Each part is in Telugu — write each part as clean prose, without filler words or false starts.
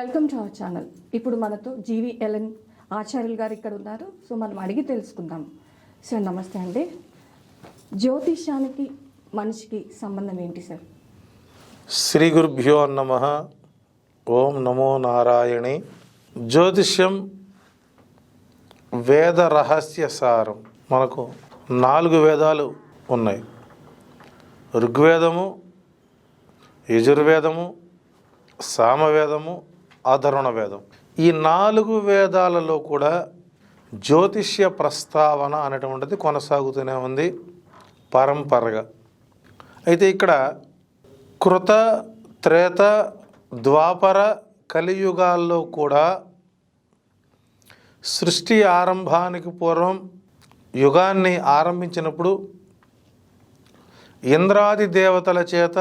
Welcome to our channel. ఇప్పుడు మనతో జీవీఎల్ఎన్ ఆచార్యులు గారు ఇక్కడ ఉన్నారు. సో మనం అడిగి తెలుసుకుందాం. సార్ నమస్తే అండి. జ్యోతిష్యానికి మనిషికి సంబంధం ఏంటి సార్? శ్రీ గురుభ్యో నమః. ఓం నమో నారాయణి. జ్యోతిష్యం వేద రహస్య సారం. మనకు 4 వేదాలు ఉన్నాయి. ఋగ్వేదము, యజుర్వేదము, సామవేదము, అధర్వణ వేదం. ఈ 4 వేదాలలో కూడా జ్యోతిష్య ప్రస్తావన అనేటువంటిది కొనసాగుతూనే ఉంది పరంపరగా. అయితే ఇక్కడ కృత, త్రేత, ద్వాపర, కలియుగాల్లో కూడా సృష్టి ఆరంభానికి పూర్వం యుగాన్ని ఆరంభించినప్పుడు ఇంద్రాది దేవతల చేత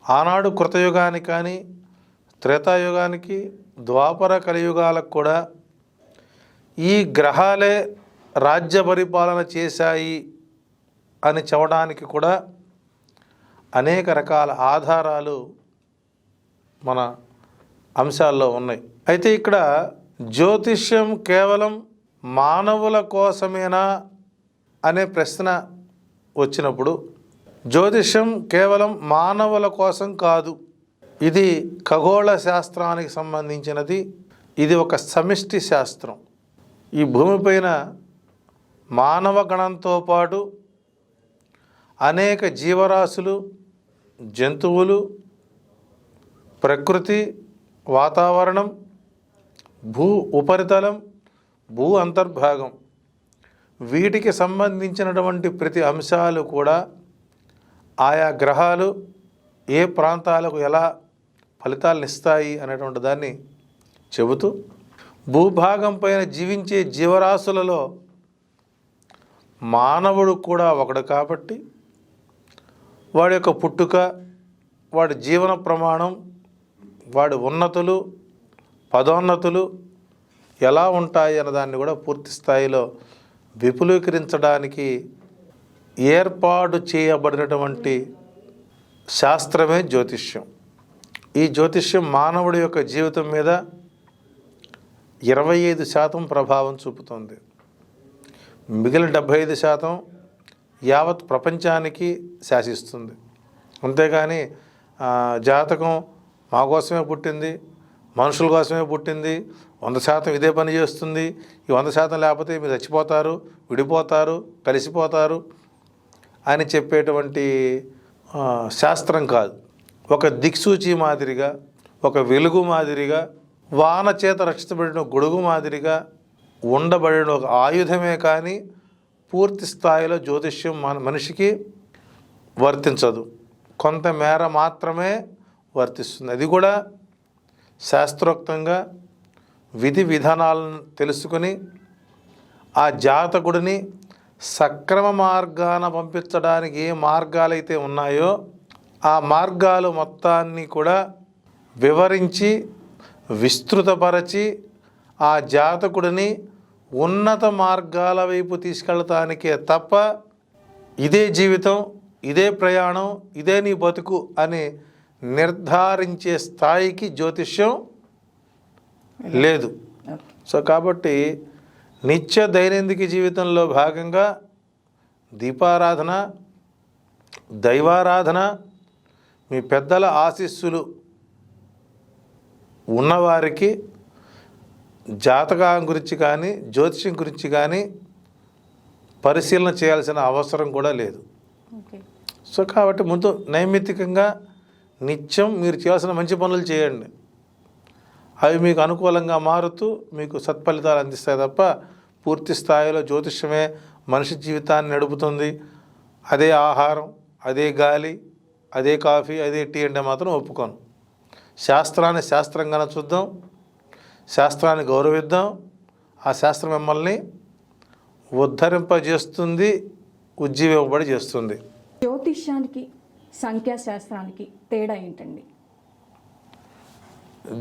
ఆనాడు కృతయుగానికి కానీ త్రేతాయుగానికి ద్వాపర కలియుగాలకు కూడా ఈ గ్రహాలే రాజ్య పరిపాలన చేశాయి అని చెప్పడానికి కూడా అనేక రకాల ఆధారాలు మన అంశాల్లో ఉన్నాయి. అయితే ఇక్కడ జ్యోతిష్యం కేవలం మానవుల కోసమేనా అనే ప్రశ్న వచ్చినప్పుడు, జ్యోతిష్యం కేవలం మానవుల కోసం కాదు. ఇది ఖగోళ శాస్త్రానికి సంబంధించినది. ఇది ఒక సమిష్టి శాస్త్రం. ఈ భూమిపైన మానవ గణంతో పాటు అనేక జీవరాశులు, జంతువులు, ప్రకృతి, వాతావరణం, భూ ఉపరితలం, భూ అంతర్భాగం, వీటికి సంబంధించినటువంటి ప్రతి అంశాలు కూడా ఆయా గ్రహాలు ఏ ప్రాంతాలకు ఎలా ఫలితాలను ఇస్తాయి అనేటువంటి దాన్ని చెబుతూ, భూభాగం పైన జీవించే జీవరాశులలో మానవుడు కూడా ఒకడు కాబట్టి వాడి యొక్క పుట్టుక, వాడి జీవన ప్రమాణం, వాడి ఉన్నతులు, పదోన్నతులు ఎలా ఉంటాయి అన్నదాన్ని కూడా పూర్తి స్థాయిలో విపులీకరించడానికి ఏర్పాటు చేయబడినటువంటి శాస్త్రమే జ్యోతిష్యం. ఈ జ్యోతిష్యం మానవుడి యొక్క జీవితం మీద 25% ప్రభావం చూపుతుంది. మిగిలిన 75% యావత్ ప్రపంచానికి శాసిస్తుంది. అంతేగాని జాతకం మా కోసమే పుట్టింది, మనుషుల కోసమే పుట్టింది, 100% ఇదే పని చేస్తుంది, ఈ 100% లేకపోతే మీరు చచ్చిపోతారు, విడిపోతారు, కలిసిపోతారు అని చెప్పేటువంటి శాస్త్రం కాదు. ఒక దిక్సూచి మాదిరిగా, ఒక వెలుగు మాదిరిగా, వాన చేత రక్షించబడిన గొడుగు మాదిరిగా ఉండబడిన ఒక ఆయుధమే కానీ పూర్తి స్థాయిలో జ్యోతిష్యం మనిషికి వర్తించదు. కొంతమేర మాత్రమే వర్తిస్తుంది. అది కూడా శాస్త్రోక్తంగా విధి విధానాలను తెలుసుకుని ఆ జాతకుడిని సక్రమ మార్గాన పంపించడానికి ఏ మార్గాలైతే ఉన్నాయో ఆ మార్గాలు మొత్తాన్ని కూడా వివరించి విస్తృతపరచి ఆ జాతకుడిని ఉన్నత మార్గాల వైపు తీసుకెళ్ళటానికే తప్ప ఇదే జీవితం, ఇదే ప్రయాణం, ఇదే నీ బతుకు అని నిర్ధారించే స్థాయికి జ్యోతిష్యం లేదు. సో కాబట్టి నిత్య దైనందిక జీవితంలో భాగంగా దీపారాధన, దైవారాధన, మీ పెద్దల ఆశీస్సులు ఉన్నవారికి జాతకం గురించి కానీ జ్యోతిష్యం గురించి కానీ పరిశీలన చేయాల్సిన అవసరం కూడా లేదు. సో కాబట్టి ముందు నైమిత్తికంగా నిత్యం మీరు చేయాల్సిన మంచి పనులు చేయండి. అవి మీకు అనుకూలంగా మారుతూ మీకు సత్ఫలితాలు అందిస్తాయి తప్ప పూర్తి స్థాయిలో జ్యోతిష్యమే మనిషి జీవితాన్ని నడుపుతుంది, అదే ఆహారం, అదే గాలి, అదే కాఫీ, అదే టీ అంటే మాత్రం ఒప్పుకోను. శాస్త్రాన్ని శాస్త్రంగానే చూద్దాం, శాస్త్రాన్ని గౌరవిద్దాం. ఆ శాస్త్రం మిమ్మల్ని ఉద్ధరింపజేస్తుంది, ఉజ్జీవింపబడి చేస్తుంది. జ్యోతిష్యానికి సంఖ్యాశాస్త్రానికి తేడా ఏంటండి?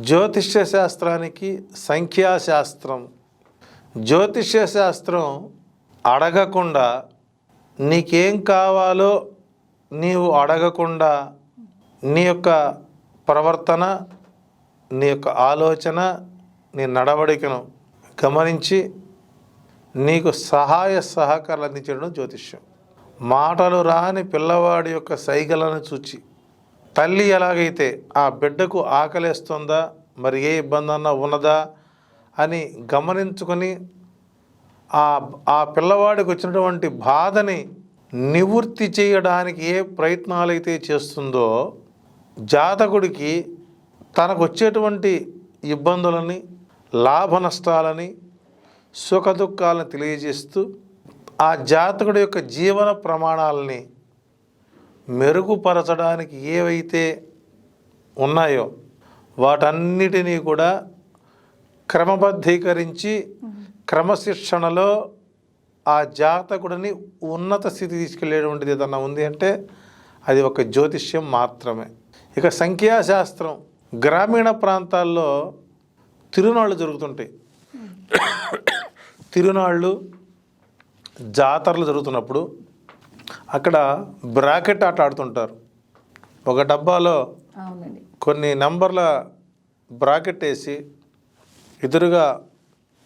జ్యోతిష్య శాస్త్రానికి సంఖ్యాశాస్త్రం, జ్యోతిష్య శాస్త్రం అడగకుండా నీకేం కావాలో నీవు అడగకుండా నీ యొక్క ప్రవర్తన, నీ యొక్క ఆలోచన, నీ నడవడికను గమనించి నీకు సహాయ సహకారాలు అందించడం జ్యోతిష్యం. మాటలు రాని పిల్లవాడి యొక్క సైగలను చూచి తల్లి ఎలాగైతే ఆ బిడ్డకు ఆకలేస్తుందా, మరి ఏ ఇబ్బంది అన్నా ఉన్నదా అని గమనించుకొని ఆ పిల్లవాడికి వచ్చినటువంటి బాధని నివృత్తి చేయడానికి ఏ ప్రయత్నాలైతే చేస్తుందో, జాతకుడికి తనకు వచ్చేటువంటి ఇబ్బందులని, లాభ నష్టాలని, సుఖ దుఃఖాలను తెలియజేస్తూ ఆ జాతకుడి యొక్క జీవన ప్రమాణాలని మెరుగుపరచడానికి ఏవైతే ఉన్నాయో వాటన్నిటినీ కూడా క్రమబద్ధీకరించి క్రమశిక్షణలో ఆ జాతకుడిని ఉన్నత స్థితి తీసుకెళ్ళేటువంటిది ఏదన్నా ఉంది అంటే అది ఒక జ్యోతిష్యం మాత్రమే. ఇక సంఖ్యాశాస్త్రం, గ్రామీణ ప్రాంతాల్లో తిరునాళ్ళు జరుగుతుంటాయి. తిరునాళ్ళు, జాతరలు జరుగుతున్నప్పుడు అక్కడ బ్రాకెట్ ఆట ఆడుతుంటారు. ఒక డబ్బాలో కొన్ని నంబర్ల బ్రాకెట్ వేసి ఎదురుగా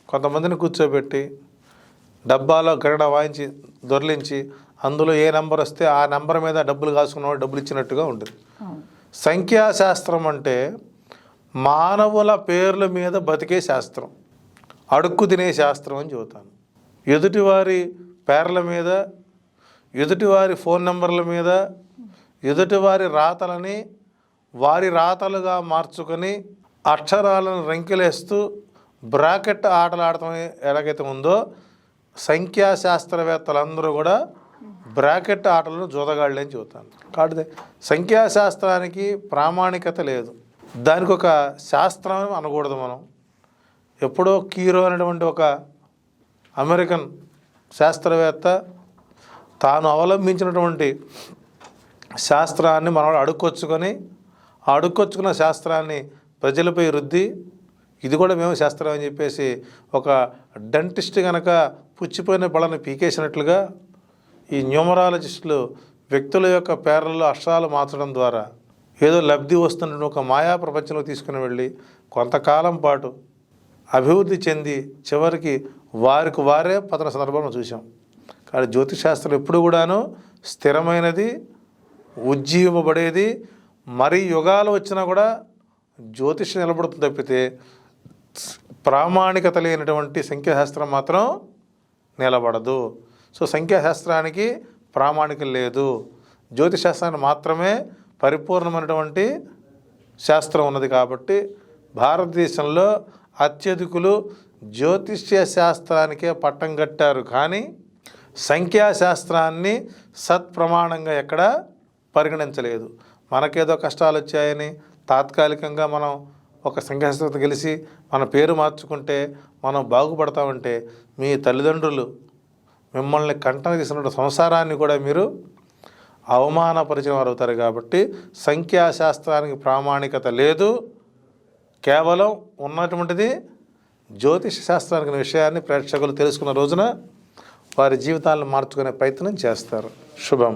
కొంతమందిని కూర్చోబెట్టి డబ్బాలో గరడ వాయించి దొర్లించి అందులో ఏ నెంబర్ వస్తే ఆ నెంబర్ మీద డబ్బులు కాసుకున్నవాడు డబ్బులు ఇచ్చినట్టుగా ఉంటుంది. సంఖ్యాశాస్త్రం అంటే మానవుల పేర్ల మీద బతికే శాస్త్రం, అడుక్కు తినే శాస్త్రం అని చెబుతాను. ఎదుటివారి పేర్ల మీద, ఎదుటివారి ఫోన్ నెంబర్ల మీద, ఎదుటివారి రాతలని వారి రాతలుగా మార్చుకొని అక్షరాలను రంకెలేస్తూ బ్రాకెట్ ఆటలు ఆడటం ఎలాగైతే ఉందో, సంఖ్యాశాస్త్రవేత్తలందరూ కూడా బ్రాకెట్ ఆటలను జోదగాళ్ళే అని చెబుతాను. కాబట్టి సంఖ్యాశాస్త్రానికి ప్రామాణికత లేదు, దానికి ఒక శాస్త్రం అనకూడదు. మనం ఎప్పుడో కీరో అనేటువంటి ఒక అమెరికన్ శాస్త్రవేత్త తాను అవలంబించినటువంటి శాస్త్రాన్ని మనవాడు అడుక్కొచ్చుకొని ఆ అడుక్కొచ్చుకున్న శాస్త్రాన్ని ప్రజలపై రుద్ది ఇది కూడా మేము శాస్త్రం అని చెప్పేసి ఒక డెంటిస్ట్ కనుక పుచ్చిపోయిన పళ్ళని పీకేసినట్లుగా ఈ న్యూమరాలజిస్టులు వ్యక్తుల యొక్క పేర్లలో అక్షరాలు మార్చడం ద్వారా ఏదో లబ్ధి వస్తున్న ఒక మాయా ప్రపంచంలో తీసుకుని వెళ్ళి కొంతకాలం పాటు అభివృద్ధి చెంది చివరికి వారికి వారే పతన సందర్భంలో చూసాం. కానీ జ్యోతిషశాస్త్రం ఎప్పుడు కూడాను స్థిరమైనది, ఉజ్జీవబడేది. మరి యుగాలు వచ్చినా కూడా జ్యోతిషం నిలబడుతుంది తప్పితే ప్రామాణికత లేనటువంటి సంఖ్యాశాస్త్రం మాత్రం నిలబడదు. సో సంఖ్యాశాస్త్రానికి ప్రామాణికం లేదు, జ్యోతిషశాస్త్రానికి మాత్రమే పరిపూర్ణమైనటువంటి శాస్త్రం ఉన్నది. కాబట్టి భారతదేశంలో అత్యధికులు జ్యోతిష్య శాస్త్రానికే పట్టం కట్టారు, కానీ సంఖ్యాశాస్త్రాన్ని సత్ప్రమాణంగా ఎక్కడ పరిగణించలేదు. మనకేదో కష్టాలు వచ్చాయని తాత్కాలికంగా మనం ఒక సంఖ్యాశాస్త్రం గెలిచి మన పేరు మార్చుకుంటే మనం బాగుపడతామంటే మీ తల్లిదండ్రులు మిమ్మల్ని కంటన తీసినటువంటి సంసారాన్ని కూడా మీరు అవమానపరిచిన వారు అవుతారు. కాబట్టి సంఖ్యాశాస్త్రానికి ప్రామాణికత లేదు, కేవలం ఉన్నటువంటిది జ్యోతిష శాస్త్రానికి విషయాన్ని ప్రేక్షకులు తెలుసుకున్న రోజున వారి జీవితాలను మార్చుకునే ప్రయత్నం చేస్తారు. శుభం.